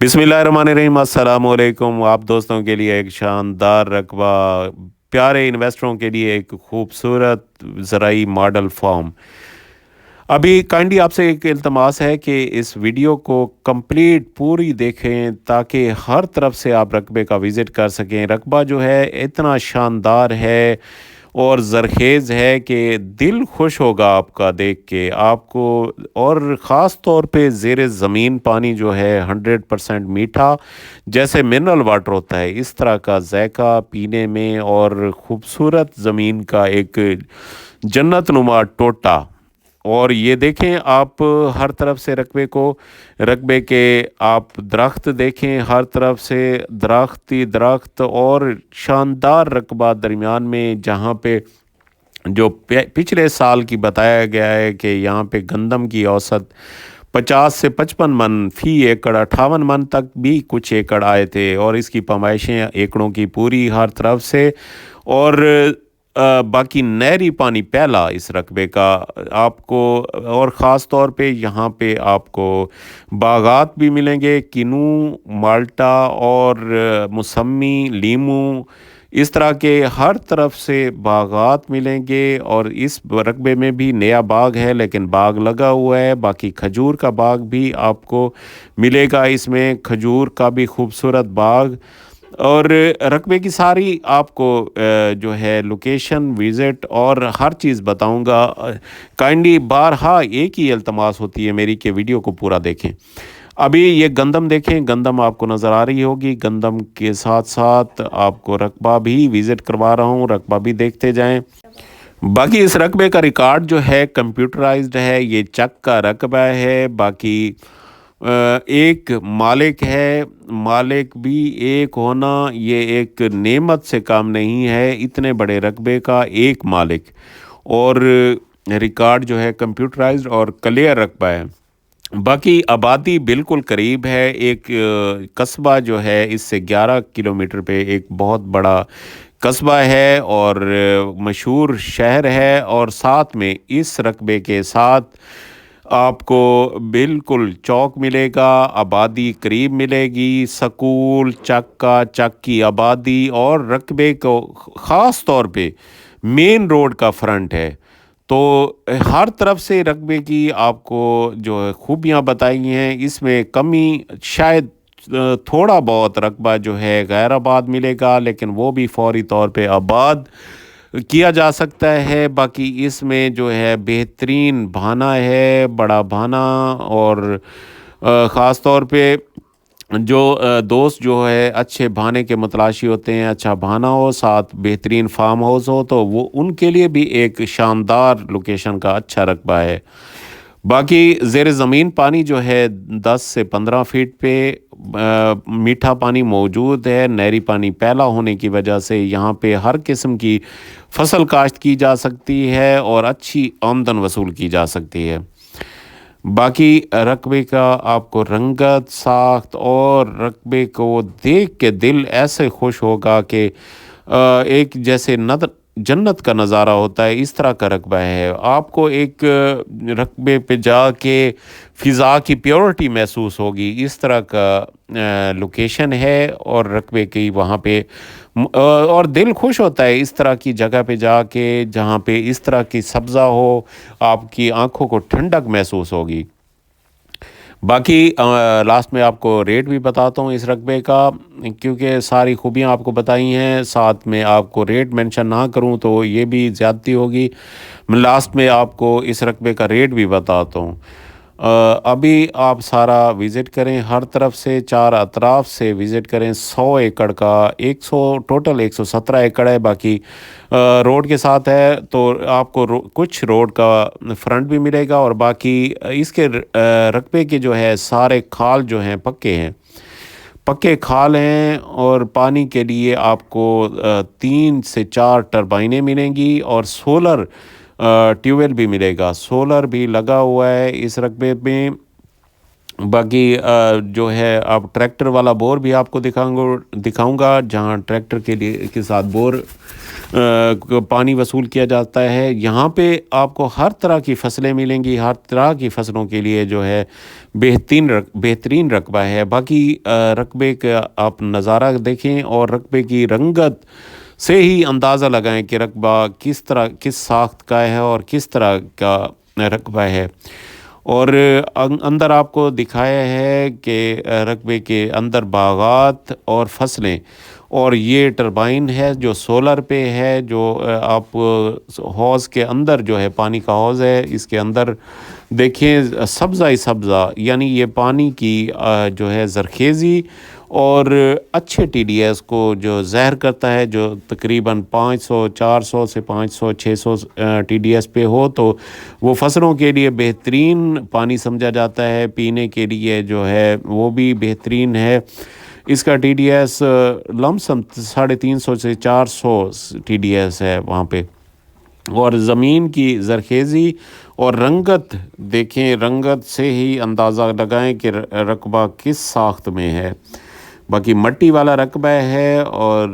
बिस्मिल्लाहिर्रहमानिर्रहीम, अस्सलाम वालेकुम। आप दोस्तों के लिए एक शानदार रकबा, प्यारे इन्वेस्टरों के लिए एक खूबसूरत ज़राई मॉडल फार्म। अभी काइंडली आपसे एक इल्तमास है कि इस वीडियो को कंप्लीट पूरी देखें ताकि हर तरफ से आप रकबे का विज़िट कर सकें। रकबा जो है इतना शानदार है और ज़रखेज़ है कि दिल खुश होगा आपका देख के आपको। और ख़ास तौर पे ज़ेर ज़मीन पानी जो है 100% मीठा, जैसे मिनरल वाटर होता है इस तरह का जायका पीने में, और खूबसूरत ज़मीन का एक जन्नत नुमा टोटा। और ये देखें आप हर तरफ से रकबे के आप दरख्त देखें, हर तरफ से दरख्त ही दरख्त, और शानदार रकबा दरमियान में जहाँ पे जो पिछले साल की बताया गया है कि यहाँ पे गंदम की औसत 50 से 55 मन फी एकड़, 58 मन तक भी कुछ एकड़ आए थे, और इसकी पैमाइशें एकड़ों की पूरी हर तरफ से। और बाकी नहरी पानी पहला इस रकबे का आपको। और ख़ास तौर पे यहाँ पे आपको बागात भी मिलेंगे, किनू, माल्टा और मौसमी, लीमू, इस तरह के हर तरफ से बागात मिलेंगे। और इस रकबे में भी नया बाग है लेकिन बाग लगा हुआ है। बाकी खजूर का बाग भी आपको मिलेगा, इसमें खजूर का भी खूबसूरत बाग। और रकबे की सारी आपको जो है लोकेशन, विज़िट और हर चीज़ बताऊंगा। काइंडली बारहा एक ही इल्तमास होती है मेरी कि वीडियो को पूरा देखें। अभी ये गंदम देखें, गंदम आपको नज़र आ रही होगी। गंदम के साथ साथ आपको रकबा भी विज़िट करवा रहा हूँ, रकबा भी देखते जाएं। बाकी इस रकबे का रिकॉर्ड जो है कंप्यूटराइज्ड है, ये चक का रकबा है। बाकी एक मालिक है, मालिक भी एक होना ये एक नेमत से काम नहीं है, इतने बड़े रकबे का एक मालिक। और रिकॉर्ड जो है कंप्यूटराइज्ड और क्लियर रकबा है। बाकी आबादी बिल्कुल करीब है। एक कस्बा जो है इससे 11 किलोमीटर पे एक बहुत बड़ा कस्बा है और मशहूर शहर है। और साथ में इस रकबे के साथ आपको बिल्कुल चौक मिलेगा, आबादी करीब मिलेगी, स्कूल, चक की आबादी, और रकबे को ख़ास तौर पे मेन रोड का फ्रंट है। तो हर तरफ से रकबे की आपको जो है खूबियाँ बताई हैं। इसमें कमी शायद थोड़ा बहुत रकबा जो है गैर आबाद मिलेगा, लेकिन वो भी फौरी तौर पे आबाद किया जा सकता है। बाकी इसमें जो है बेहतरीन भाना है, बड़ा भाना। और ख़ास तौर पे जो दोस्त जो है अच्छे भाने के मतलाशी होते हैं, अच्छा भाना हो, साथ बेहतरीन फार्म हाउस हो, तो वो उनके लिए भी एक शानदार लोकेशन का अच्छा रकबा है। बाकी ज़ेर ज़मीन पानी जो है 10 से 15 फीट पे मीठा पानी मौजूद है। नहरी पानी पहला होने की वजह से यहाँ पे हर किस्म की फसल काश्त की जा सकती है और अच्छी आमदन वसूल की जा सकती है। बाकी रकबे का आपको रंगत, साख्त और रकबे को देख के दिल ऐसे खुश होगा कि एक जैसे नद जन्नत का नज़ारा होता है, इस तरह का रकबा है। आपको एक रकबे पे जाके फ़िज़ा की प्योरिटी महसूस होगी, इस तरह का लोकेशन है। और रकबे की वहाँ पे और दिल खुश होता है इस तरह की जगह पे जाके जहाँ पे इस तरह की सब्ज़ा हो, आपकी आंखों को ठंडक महसूस होगी। बाकी लास्ट में आपको रेट भी बताता हूँ इस रकबे का, क्योंकि सारी खूबियाँ आपको बताई हैं, साथ में आपको रेट मेंशन ना करूँ तो ये भी ज़्यादती होगी। मैं लास्ट में आपको इस रकबे का रेट भी बताता हूँ। अभी आप सारा विज़िट करें, हर तरफ से चार अतराफ से विज़िट करें। 100 एकड़ का 100 टोटल 117 एकड़ है। बाकी रोड के साथ है तो आपको कुछ रोड का फ्रंट भी मिलेगा। और बाकी इसके रकबे के जो है सारे खाल जो हैं पक्के हैं, पक्के खाल हैं। और पानी के लिए आपको 3 से 4 टरबाइनें मिलेंगी और सोलर ट्यूबवेल भी मिलेगा, सोलर भी लगा हुआ है इस रकबे में। बाकी जो है अब ट्रैक्टर वाला बोर भी आपको दिखाऊंगा, जहां ट्रैक्टर के लिए के साथ बोर پانی وصول کیا جاتا ہے۔ یہاں پہ آپ کو ہر طرح کی فصلیں ملیں گی، ہر طرح کی فصلوں کے لیے جو ہے بہترین رقبہ ہے۔ باقی رقبے کا آپ نظارہ دیکھیں اور رقبے کی رنگت سے ہی اندازہ لگائیں کہ رقبہ کس ساخت کا ہے اور کس طرح کا رقبہ ہے۔ اور اندر آپ کو دکھایا ہے کہ رقبے کے اندر باغات اور فصلیں، اور یہ ٹربائن ہے جو سولر پہ ہے، جو آپ حوض کے اندر جو ہے پانی کا حوض ہے، اس کے اندر دیکھیں سبزہ ہی سبزہ، یعنی یہ پانی کی جو ہے زرخیزی اور اچھے ٹی ڈی ایس کو جو زہر کرتا ہے، جو تقریباً 400 سے 500 600 ٹی ڈی ایس پہ ہو، تو وہ فصلوں کے لیے بہترین پانی سمجھا جاتا ہے، پینے کے لیے جو ہے وہ بھی بہترین ہے۔ اس کا ٹی ڈی ایس لم سم 350 سے 400 ٹی ڈی ایس ہے وہاں پہ۔ اور زمین کی زرخیزی اور رنگت دیکھیں، رنگت سے ہی اندازہ لگائیں کہ رقبہ کس ساخت میں ہے۔ باقی مٹی والا رقبہ ہے، اور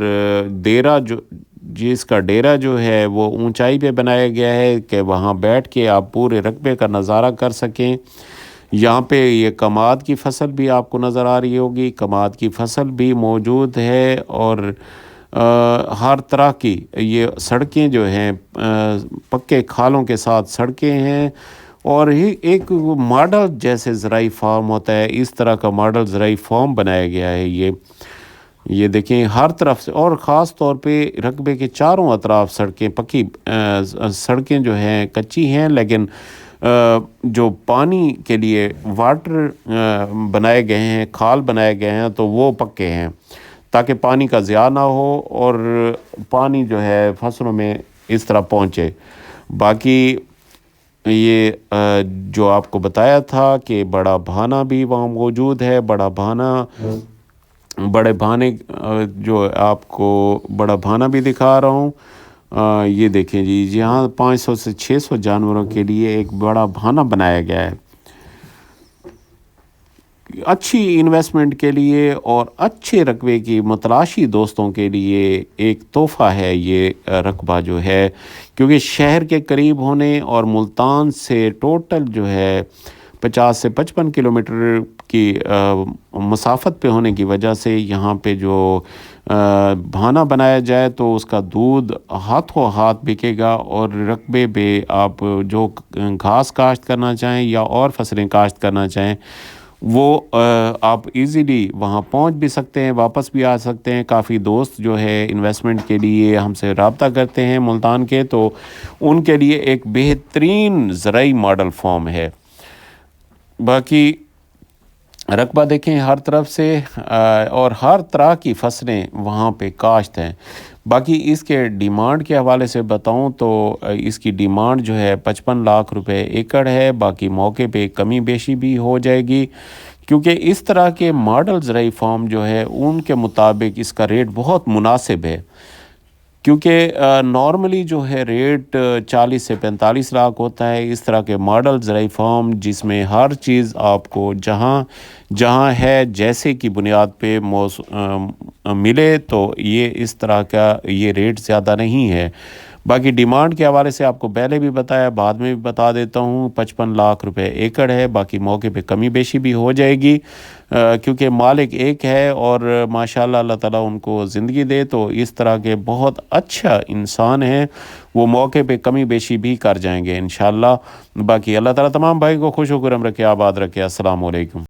جس کا ڈیرا جو ہے وہ اونچائی پہ بنایا گیا ہے کہ وہاں بیٹھ کے آپ پورے رقبے کا نظارہ کر سکیں۔ یہاں پہ یہ کماد کی فصل بھی آپ کو نظر آ رہی ہوگی، کماد کی فصل بھی موجود ہے، اور ہر طرح کی یہ سڑکیں جو ہیں پکے کھالوں کے ساتھ سڑکیں ہیں، اور ایک ماڈل جیسے زرعی فارم ہوتا ہے، اس طرح کا ماڈل زرعی فارم بنایا گیا ہے۔ یہ دیکھیں ہر طرف سے، اور خاص طور پہ رقبے کے چاروں اطراف سڑکیں پکی، سڑکیں جو ہیں کچی ہیں، لیکن جو پانی کے لیے واٹر بنائے گئے ہیں، کھال بنائے گئے ہیں، تو وہ پکے ہیں تاکہ پانی کا ضیاع نہ ہو اور پانی جو ہے فصلوں میں اس طرح پہنچے۔ باقی یہ جو آپ کو بتایا تھا کہ بڑا بھانا بھی وہاں موجود ہے، بڑے بھانے جو آپ کو بڑا بھانا بھی دکھا رہا ہوں۔ یہ دیکھیں جی، یہاں 500 سے 600 جانوروں کے لیے ایک بڑا بھانا بنایا گیا ہے۔ اچھی انویسٹمنٹ کے لیے اور اچھے رقبے کی متلاشی دوستوں کے لیے ایک تحفہ ہے یہ رقبہ جو ہے، کیونکہ شہر کے قریب ہونے اور ملتان سے ٹوٹل جو ہے 50 سے 55 کلومیٹر کی مسافت پہ ہونے کی وجہ سے یہاں پہ جو بھانا بنایا جائے تو اس کا دودھ ہاتھوں ہاتھ بکے گا، اور رقبے پہ آپ جو گھاس کاشت کرنا چاہیں یا اور فصلیں کاشت کرنا چاہیں وہ آپ ایزیلی وہاں پہنچ بھی سکتے ہیں، واپس بھی آ سکتے ہیں۔ کافی دوست جو ہے انویسٹمنٹ کے لیے ہم سے رابطہ کرتے ہیں ملتان کے، تو ان کے لیے ایک بہترین زرعی ماڈل فارم ہے۔ باقی رقبہ دیکھیں ہر طرف سے، اور ہر طرح کی فصلیں وہاں پہ کاشت ہیں۔ باقی اس کے ڈیمانڈ کے حوالے سے بتاؤں تو اس کی ڈیمانڈ جو ہے 55 لاکھ روپے ایکڑ ہے۔ باقی موقع پہ کمی بیشی بھی ہو جائے گی، کیونکہ اس طرح کے ماڈل زرعی فارم جو ہے ان کے مطابق اس کا ریٹ بہت مناسب ہے، کیونکہ نارملی جو ہے ریٹ 40 سے 45 لاکھ ہوتا ہے۔ اس طرح کے ماڈل زرعی فارم جس میں ہر چیز آپ کو جہاں ہے جیسے کی بنیاد پہ ملے، تو یہ اس طرح کا یہ ریٹ زیادہ نہیں ہے۔ باقی ڈیمانڈ کے حوالے سے آپ کو پہلے بھی بتایا، بعد میں بھی بتا دیتا ہوں، 55 لاکھ روپے ایکڑ ہے۔ باقی موقع پہ کمی بیشی بھی ہو جائے گی، کیونکہ مالک ایک ہے، اور ماشاءاللہ اللہ تعالیٰ ان کو زندگی دے، تو اس طرح کے بہت اچھا انسان ہیں، وہ موقع پہ کمی بیشی بھی کر جائیں گے انشاءاللہ۔ باقی اللہ تعالیٰ تمام بھائی کو خوش و خرم رکھے، آباد رکھے۔ السلام علیکم۔